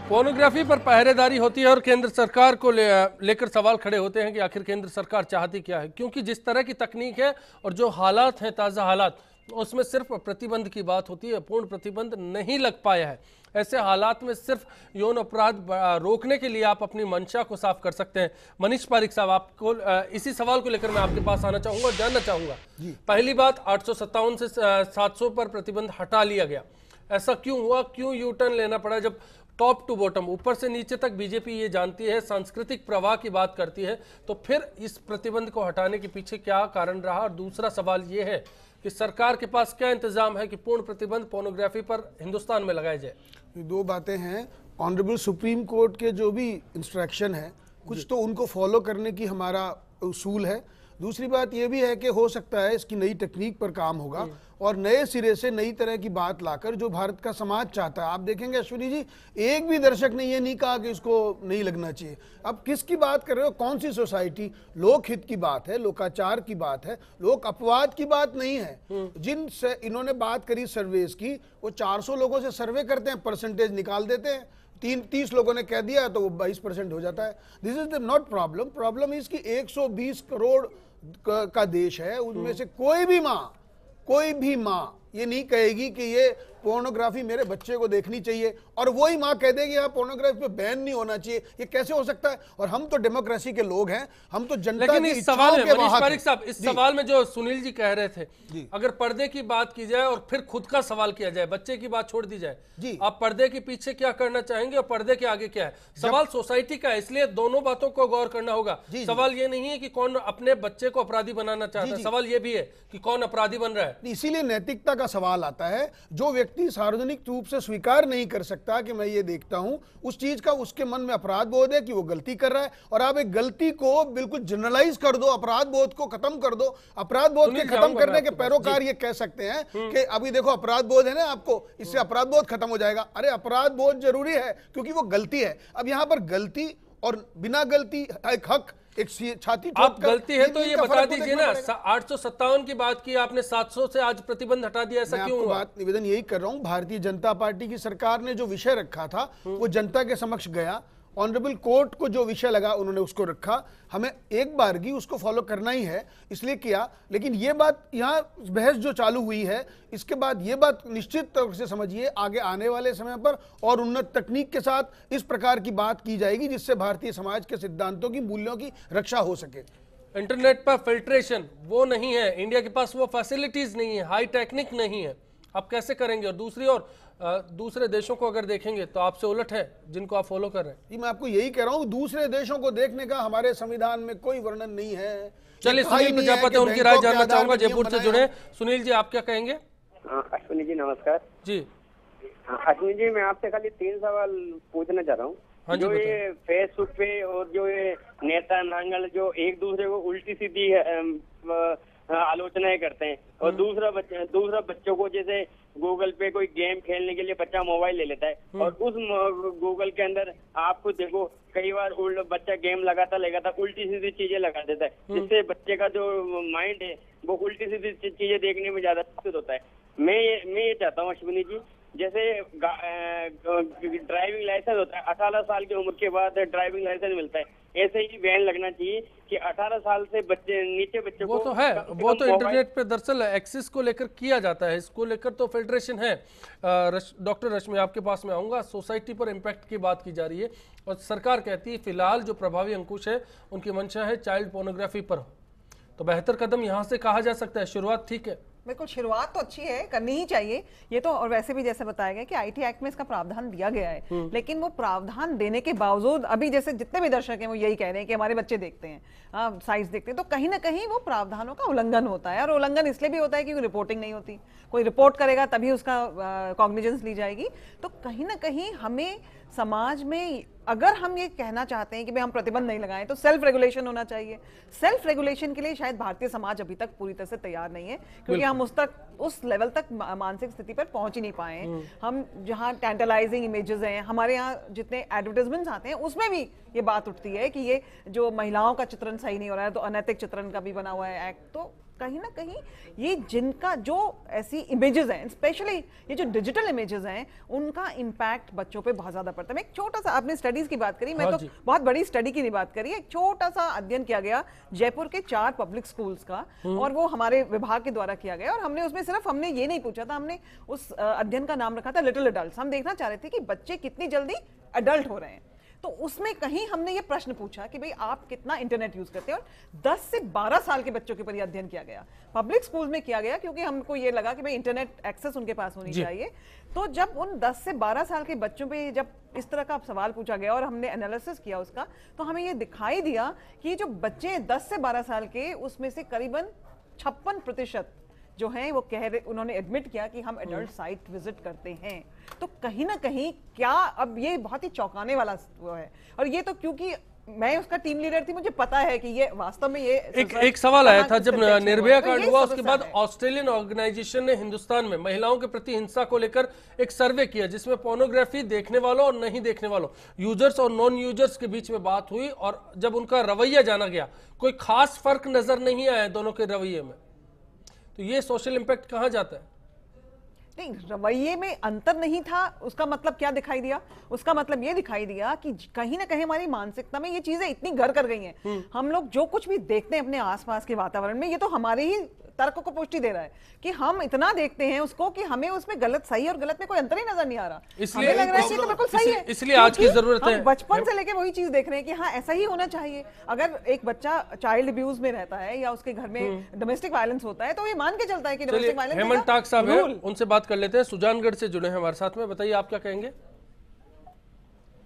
Pornography पर पहरेदारी होती है और केंद्र सरकार को लेकर सवाल खड़े होते हैं कि आखिर केंद्र सरकार चाहती क्या है, क्योंकि जिस तरह की तकनीक है और जो हालात हैं, ताज़ा हालात, उसमें सिर्फ प्रतिबंध की बात होती है, पूर्ण प्रतिबंध नहीं लग पाया है। ऐसे हालात में सिर्फ यौन अपराध रोकने के लिए आप अपनी मंशा को साफ कर सकते हैं। मनीष पारिक साहब, आपको इसी सवाल को लेकर मैं आपके पास आना चाहूंगा और जानना चाहूंगा। पहली बात, 857 से 700 पर प्रतिबंध हटा लिया गया, ऐसा क्यों हुआ? क्यों यू टर्न लेना पड़ा? जब टॉप टू बॉटम, ऊपर से नीचे तक बीजेपी ये जानती है, सांस्कृतिक प्रवाह की बात करती है, तो फिर इस प्रतिबंध को हटाने के पीछे क्या कारण रहा? और दूसरा सवाल ये है कि सरकार के पास क्या इंतजाम है कि पूर्ण प्रतिबंध पोर्नोग्राफी पर हिंदुस्तान में लगाया जाए? दो बातें हैं। ऑनरेबल सुप्रीम कोर्ट के जो भी इंस्ट्रक्शन है, कुछ तो उनको फॉलो करने की हमारा उसूल है। दूसरी बात यह भी है कि हो सकता है इसकी नई टेक्निक पर काम होगा और नए सिरे से नई तरह की बात लाकर जो भारत का समाज चाहता है। आप देखेंगे अश्विनी जी, एक भी दर्शक ने ये नहीं कहा कि इसको नहीं लगना चाहिए। अब किसकी बात कर रहे हो? कौन सी सोसाइटी? लोक हित की बात है, लोकाचार की बात है, लोक अपवाद की बात नहीं है। जिन से इन्होंने बात करी सर्वेस की, वो 400 लोगों से सर्वे करते हैं, परसेंटेज निकाल देते हैं। 30 लोगों ने कह दिया तो वो 22% हो जाता है। This is the not problem. Problem is कि 120 करोड़ का देश है, उनमें से कोई भी माँ ये नहीं कहेगी कि ये पोर्नोग्राफी मेरे बच्चे को देखनी चाहिए, और वही माँ कह देगी हाँ पोर्नोग्राफी पे बैन नहीं होना चाहिए। ये कैसे हो सकता है? और हम तो डेमोक्रेसी के लोग हैं, हम तो जनता लेकिन की इस सवाल में मनीष पारिक साहब, इस जी। सवाल में जो सुनील जी कह रहे थे, अगर पर्दे की बात की जाए और फिर खुद का सवाल किया जाए, बच्चे की बात छोड़ दी जाए, आप पर्दे के पीछे क्या करना चाहेंगे और पर्दे के आगे क्या है? सवाल सोसाइटी का है, इसलिए दोनों बातों को गौर करना होगा। सवाल ये नहीं है कि कौन अपने बच्चे को अपराधी बनाना चाहता है, सवाल ये भी है कि कौन अपराधी बन रहा है। इसीलिए नैतिकता का सवाल आता है। जो व्यक्ति सार्वजनिक रूप से स्वीकार नहीं कर सकता कि मैं ये देखता हूं, उस चीज का उसके मन में अपराध बोध है कि वो गलती कर रहा है, और आप एक गलती को बिल्कुल जनरलाइज कर दो, अपराध बोध को खत्म कर दो। अपराध बोध के खत्म करने के पैरोकार ये कह सकते हैं कि अभी देखो अपराध बोध है ना आपको, इससे अपराध बोध खत्म हो जाएगा। अरे अपराध बोध जरूरी है क्योंकि वो गलती है। अब यहां पर गलती और बिना गलती एक हक, एक छाती आप गलती है तो ये बता दीजिए ना। 857 की बात की आपने, 700 से आज प्रतिबंध हटा दिया, ऐसा क्यों हुआ? बात निवेदन यही कर रहा हूं, भारतीय जनता पार्टी की सरकार ने जो विषय रखा था वो जनता के समक्ष गया। ऑनरेबल कोर्ट को जो विषय लगा उन्होंने उसको रखा। हमें एक बारगी उसको फॉलो करना ही है, इसलिए किया। लेकिन ये बात यहाँ बहस जो चालू हुई है, इसके बाद ये बात निश्चित तौर से समझिए, आगे आने वाले समय पर और उन्नत तकनीक के साथ इस प्रकार की बात की जाएगी जिससे भारतीय समाज के सिद्धांतों की, मूल्यों की रक्षा हो सके। इंटरनेट पर फिल्ट्रेशन वो नहीं है, इंडिया के पास वो फैसिलिटीज नहीं है, हाई टेक्निक नहीं है, आप कैसे करेंगे? और दूसरी ओर दूसरे देशों को अगर देखेंगे तो आपसे उलट है जिनको आप फॉलो कर रहे हैं। जी मैं आपको यही कह रहा हूँ, दूसरे देशों को देखने का हमारे संविधान में कोई वर्णन नहीं है। चलिए सुनील प्रजापति, उनकी राय जानना चाहूंगा, जयपुर से जुड़े। सुनील जी, आप क्या कहेंगे? अश्विनी जी नमस्कार जी। अश्विनी जी, मैं आपसे खाली 3 सवाल पूछना चाह रहा हूँ। जो ये फेसबुक पे और जो ये नेता नांगल जो एक दूसरे को उल्टी सीधी आलोचनाएं करते हैं, और दूसरा बच्चों को, जैसे गूगल पे कोई गेम खेलने के लिए बच्चा मोबाइल ले लेता है और उस गूगल के अंदर आप खुद देखो कई बार बच्चा गेम लगाता उल्टी सीधी चीजें लगा देता है, जिससे बच्चे का जो माइंड है वो उल्टी सीधी चीजें देखने में ज्यादा विकसित होता है। मैं ये चाहता हूँ अश्विनी जी, जैसे ड्राइविंग लाइसेंस होता है, 18 साल की उम्र के बाद ड्राइविंग लाइसेंस मिलता है, ऐसे ही बैन लगना चाहिए कि 18 साल से नीचे बच्चे वो तो है, वो तो इंटरनेट पे दरअसल एक्सेस को लेकर किया जाता है, इसको लेकर तो फिल्ट्रेशन है। डॉक्टर रश्मि, आपके पास में आऊंगा। सोसाइटी पर इम्पैक्ट की बात की जा रही है और सरकार कहती है फिलहाल जो प्रभावी अंकुश है उनकी मंशा है चाइल्ड पोर्नोग्राफी पर, तो बेहतर कदम यहाँ से कहा जा सकता है, शुरुआत ठीक है। बिल्कुल, शुरुआत तो अच्छी है, करनी ही चाहिए ये तो। और वैसे भी जैसे बताया गया कि आईटी एक्ट में इसका प्रावधान दिया गया है, लेकिन वो प्रावधान देने के बावजूद अभी जैसे जितने भी दर्शक हैं वो यही कह रहे हैं कि हमारे बच्चे देखते हैं, साइज देखते हैं, तो कहीं ना कहीं वो प्रावधानों का उल्लंघन होता है। और उल्लंघन इसलिए भी होता है क्योंकि रिपोर्टिंग नहीं होती, कोई रिपोर्ट करेगा तभी उसका कॉग्निजेंस ली जाएगी। तो कहीं ना कहीं हमें समाज में, अगर हम ये कहना चाहते हैं कि भाई हम प्रतिबंध नहीं लगाएं, तो सेल्फ रेगुलेशन होना चाहिए। सेल्फ रेगुलेशन के लिए शायद भारतीय समाज अभी तक पूरी तरह से तैयार नहीं है, क्योंकि हम उस लेवल तक मानसिक स्थिति पर पहुंच ही नहीं पाए हैं। हम जहां टैंटलाइजिंग इमेजेस हैं, हमारे यहाँ जितने एडवर्टाइजमेंट्स आते हैं उसमें भी ये बात उठती है कि ये जो महिलाओं का चित्रण सही नहीं हो रहा है, तो अनैतिक चित्रण का भी बना हुआ है एक्ट। तो कहीं ना कहीं ये जिनका जो ऐसी इमेजेस हैं, स्पेशली ये जो डिजिटल इमेजेस हैं, उनका इम्पैक्ट बच्चों पे बहुत ज्यादा पड़ता है। मैं एक छोटा सा, आपने स्टडीज की बात करी, मैं तो बहुत बड़ी स्टडी की नहीं बात करी, एक छोटा सा अध्ययन किया गया जयपुर के 4 पब्लिक स्कूल्स का, और वो हमारे विभाग के द्वारा किया गया। और हमने उसमें सिर्फ हमने ये नहीं पूछा था, हमने उस अध्ययन का नाम रखा था लिटिल अडल्ट्स। हम देखना चाह रहे थे कि बच्चे कितनी जल्दी अडल्ट हो रहे हैं। तो उसमें कहीं हमने ये प्रश्न पूछा कि भाई आप कितना इंटरनेट यूज करते हैं, और 10 से 12 साल के बच्चों के ऊपर अध्ययन किया गया, पब्लिक स्कूल में किया गया, क्योंकि हमको ये लगा कि भाई इंटरनेट एक्सेस उनके पास होनी चाहिए। तो जब उन 10 से 12 साल के बच्चों पे जब इस तरह का सवाल पूछा गया और हमने एनालिसिस किया उसका, तो हमें ये दिखाई दिया कि जो बच्चे 10 से 12 साल के, उसमें से करीबन 56% जो हैं वो कह रहे, उन्होंने एडमिट किया कि हम एडल्ट साइट विजिट करते हैं। तो कहीं ना कहीं क्या, अब ये बहुत ही चौंकाने वाला वो है। और ये तो क्योंकि मैं उसका टीम लीडर थी, मुझे पता है कि ये वास्तव में ये एक सवाल आया था जब निर्भया कांड हुआ, उसके बाद ऑस्ट्रेलियन ऑर्गेनाइजेशन ने हिंदुस्तान में महिलाओं के प्रति हिंसा को लेकर एक सर्वे किया, जिसमें पोर्नोग्राफी देखने वालों और नहीं देखने वालों, यूजर्स और नॉन यूजर्स के बीच में बात हुई, और जब उनका रवैया जाना गया, कोई खास फर्क नजर नहीं आया दोनों के रवैये में। तो ये सोशल इंपैक्ट कहाँ जाता है? नहीं, रवैये में अंतर नहीं था, उसका मतलब क्या दिखाई दिया? उसका मतलब ये दिखाई दिया कि कहीं ना कहीं हमारी मानसिकता में ये चीजें इतनी घर कर गई हैं। हम लोग जो कुछ भी देखते हैं अपने आसपास के वातावरण में, ये तो हमारे ही तर्क को पुष्टि दे रहा है कि हम इतना देखते हैं उसको कि हमें उसमें गलत सही और गलत में कोई अंतर ही नजर नहीं आ रहा। इसलिए लग रहा है कि तो बिल्कुल सही है, इसलिए आज की जरूरत है, बचपन से लेके वही चीज देख रहे हैं कि हाँ ऐसा ही होना चाहिए। अगर एक बच्चा चाइल्ड अब्यूज में रहता है या उसके घर में डोमेस्टिक वायलेंस होता है, तो ये मान के चलता है कि डोमेस्टिक वायलेंस। हेमंत टाक साहब है, उनसे बात कर लेते हैं, सुजानगढ़ से जुड़े हैं हमारे साथ में। बताइए आप क्या कहेंगे?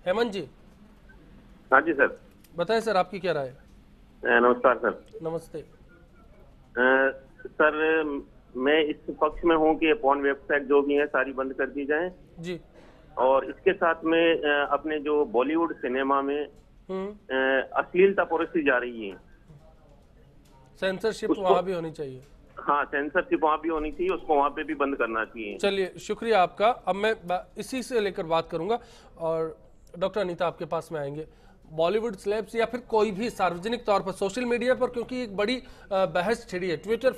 हेमंत जी। हाँ जी सर, बताएं सर, आपकी क्या राय है? नमस्कार सर। नमस्ते सर, मैं इस पक्ष में हूँ कि पॉर्न वेबसाइट जो भी है सारी बंद कर दी जाए जी, और इसके साथ में अपने जो बॉलीवुड सिनेमा में अश्लीलता परोसी जा रही है, सेंसरशिप वहाँ भी होनी चाहिए। हाँ, सेंसरशिप वहाँ भी होनी चाहिए, उसको वहाँ पे भी बंद करना चाहिए। चलिए, शुक्रिया आपका। अब मैं इसी से लेकर बात करूंगा, और डॉक्टर अनीता आपके पास में आएंगे। बॉलीवुड स्लैब्स या फिर कोई भी सार्वजनिक तौर पर सोशल मीडिया पर, क्योंकि एक बड़ी बहस छिड़ी है, ट्विटर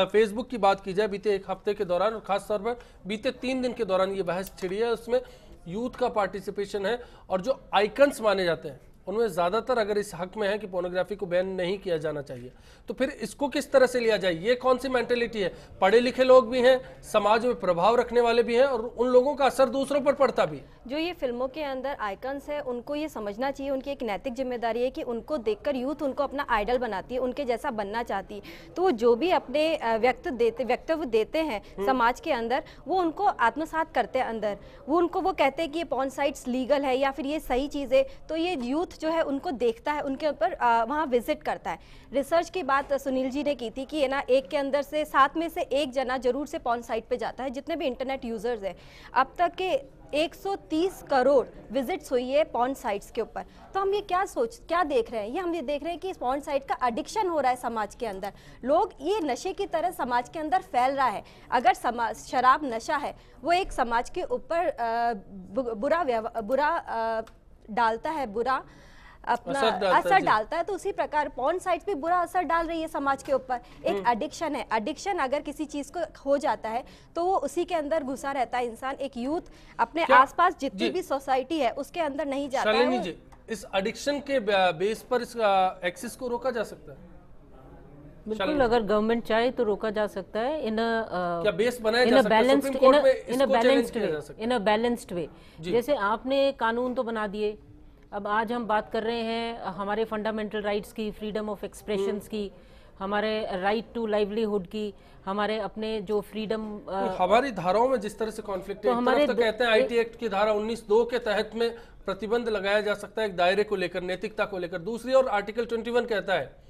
फेसबुक की बात की जाए, बीते एक हफ्ते के दौरान और खासतौर पर बीते 3 दिन के दौरान ये बहस छिड़ी है, उसमें यूथ का पार्टिसिपेशन है, और जो आइकन्स माने जाते हैं उनमें ज्यादातर अगर इस हक में है कि पोर्नोग्राफी को बैन नहीं किया जाना चाहिए, तो फिर इसको किस तरह से लिया जाए? ये कौन सी मेंटेलिटी है? पढ़े लिखे लोग भी हैं, समाज में प्रभाव रखने वाले भी हैं, और उन लोगों का असर दूसरों पर पड़ता भी। जो ये फिल्मों के अंदर आइकन्स है, उनको ये समझना चाहिए, उनकी एक नैतिक जिम्मेदारी है कि उनको देखकर यूथ उनको अपना आइडल बनाती है, उनके जैसा बनना चाहती है। तो जो भी अपने वक्तव्य देते हैं समाज के अंदर, वो उनको आत्मसात करते हैं अंदर। वो कहते हैं कि ये पॉर्न साइट्स लीगल है या फिर ये सही चीज़ है, तो ये यूथ जो है उनको देखता है, उनके ऊपर वहाँ विजिट करता है। रिसर्च की बात सुनील जी ने की थी कि ना, एक के अंदर से 7 में से 1 जना जरूर से पॉर्न साइट पे जाता है, जितने भी इंटरनेट यूजर्स हैं। अब तक के 130 करोड़ विजिट्स हुई है पॉर्न साइट्स के ऊपर। तो हम ये क्या देख रहे हैं? ये हम ये देख रहे हैं कि पॉर्न साइट का एडिक्शन हो रहा है समाज के अंदर। लोग ये नशे की तरह समाज के अंदर फैल रहा है। अगर शराब नशा है, वो एक समाज के ऊपर बुरा डालता है, बुरा अपना असर डालता है, तो उसी प्रकार पॉर्न साइट्स भी बुरा असर डाल रही है समाज के ऊपर। एक एडिक्शन है, एडिक्शन अगर किसी चीज को हो जाता है तो वो उसी के अंदर घुसा रहता है इंसान। एक यूथ अपने आसपास जितनी भी सोसाइटी है उसके अंदर नहीं जाता है। जी, इस एडिक्शन के बेस पर इस एक्सेस को रोका जा सकता है? बिल्कुल, अगर गवर्नमेंट चाहे तो रोका जा सकता है इन क्या बेस बनाया जा सकता है? सुप्रीम कोर्ट में इसको चैलेंज किया जा सकता है इन अ बैलेंस्ड वे। जैसे आपने कानून तो बना दिए, अब आज हम बात कर रहे हैं हमारे फंडामेंटल राइट्स की, फ्रीडम ऑफ एक्सप्रेशंस की, हमारे राइट टू लाइवलीहुड की, हमारे अपने जो फ्रीडम हमारी धाराओं में जिस तरह से कॉन्फ्लिक्ट है, हमारे तो कहते हैं आईटी एक्ट की धारा 19(2) के तहत में प्रतिबंध लगाया जा सकता है एक दायरे को लेकर, नैतिकता को लेकर। दूसरी और आर्टिकल 21 कहता है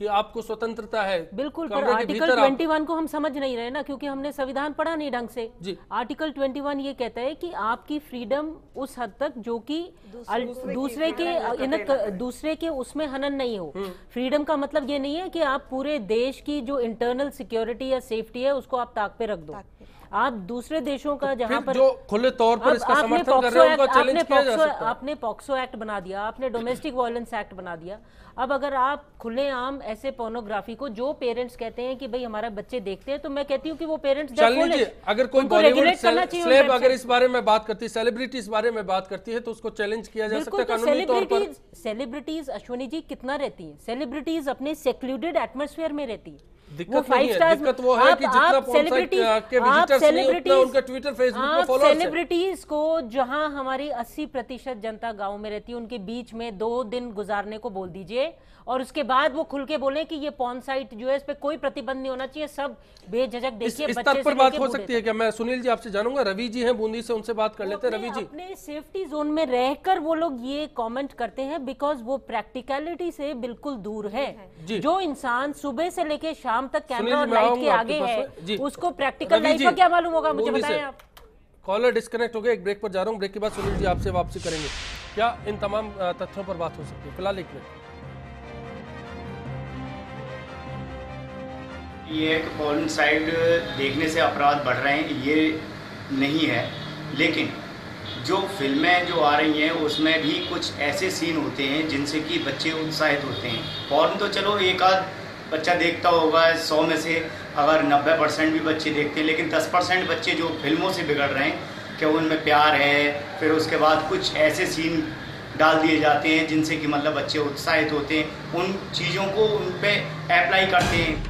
कि आपको स्वतंत्रता है। बिल्कुल, पर आर्टिकल 21 को हम समझ नहीं रहे ना, क्योंकि हमने संविधान पढ़ा नहीं ढंग से। आर्टिकल 21 ये कहता है कि आपकी फ्रीडम उस हद तक जो कि दूसरे के उसमें हनन नहीं हो। फ्रीडम का मतलब ये नहीं है कि आप पूरे देश की जो इंटरनल सिक्योरिटी या सेफ्टी है उसको आप ताक पे रख दो। आप दूसरे देशों का जहां पर जो खुले तौर पर इसका समर्थन कर रहे हैं उनको चैलेंज किया जा सकता है। आपने पॉक्सो एक्ट बना दिया, आपने डोमेस्टिक वायलेंस एक्ट बना दिया। अब अगर आप खुलेआम ऐसे पोर्नोग्राफी को, जो पेरेंट्स कहते हैं कि भाई हमारा बच्चे देखते हैं, तो मैं कहती हूँ कि वो पेरेंट्स अगर कोई बॉलीवुड सेलेब अगर इस बारे में बात करती है, सेलिब्रिटी इस बारे में बात करती है, तो उसको चैलेंज किया जा सकता है कानूनी तौर पर। सेलिब्रिटीज अश्विनी जी कितना रहती है, सेलिब्रिटीज अपने सेक्लूडेड एटमॉस्फेयर में रहती है। दिक्कत वो है कि जितना के विजिटर्स नहीं उतना उनका ट्विटर फेसबुक पे फॉलोअर्स है। सेलिब्रिटीज को जहां हमारी 80% जनता गांव में रहती है, उनके बीच में 2 दिन गुजारने को बोल दीजिए और उसके बाद वो खुल के बोले कि ये पॉर्न साइट जो है इस पे कोई प्रतिबंध नहीं होना चाहिए, सब बेझिझक देखिए। इस स्तर पर बात हो सकती है क्या? मैं सुनील जी आपसे जानूंगा, रवि जी हैं बूंदी से, उनसे बात कर लेते हैं। रवि जी, अपने सेफ्टी जोन में रहकर वो लोग ये कमेंट करते हैं बिकॉज वो प्रैक्टिकलिटी से बिल्कुल दूर है। जो इंसान सुबह से लेके शाम तक कैमरा और लाइट के आगे है, उसको प्रैक्टिकल लाइफ का क्या मालूम होगा, मुझे बताएं आप। कॉलर डिस्कनेक्ट हो गया, एक ब्रेक पर जा रहा हूँ, ब्रेक के बाद सुनील जी आपसे वापसी करेंगे। क्या इन तमाम तथ्यों पर बात हो सकती है? फिलहाल एक मिनट। ये एक पॉर्न साइट देखने से अपराध बढ़ रहे हैं, ये नहीं है, लेकिन जो फिल्में जो आ रही हैं उसमें भी कुछ ऐसे सीन होते हैं जिनसे कि बच्चे उत्साहित होते हैं। पॉर्न तो चलो एक आध बच्चा देखता होगा, 100 में से अगर 90% भी बच्चे देखते हैं, लेकिन 10% बच्चे जो फिल्मों से बिगड़ रहे हैं कि उनमें प्यार है, फिर उसके बाद कुछ ऐसे सीन डाल दिए जाते हैं जिनसे कि मतलब बच्चे उत्साहित होते हैं, उन चीज़ों को उन पे अप्लाई करते हैं।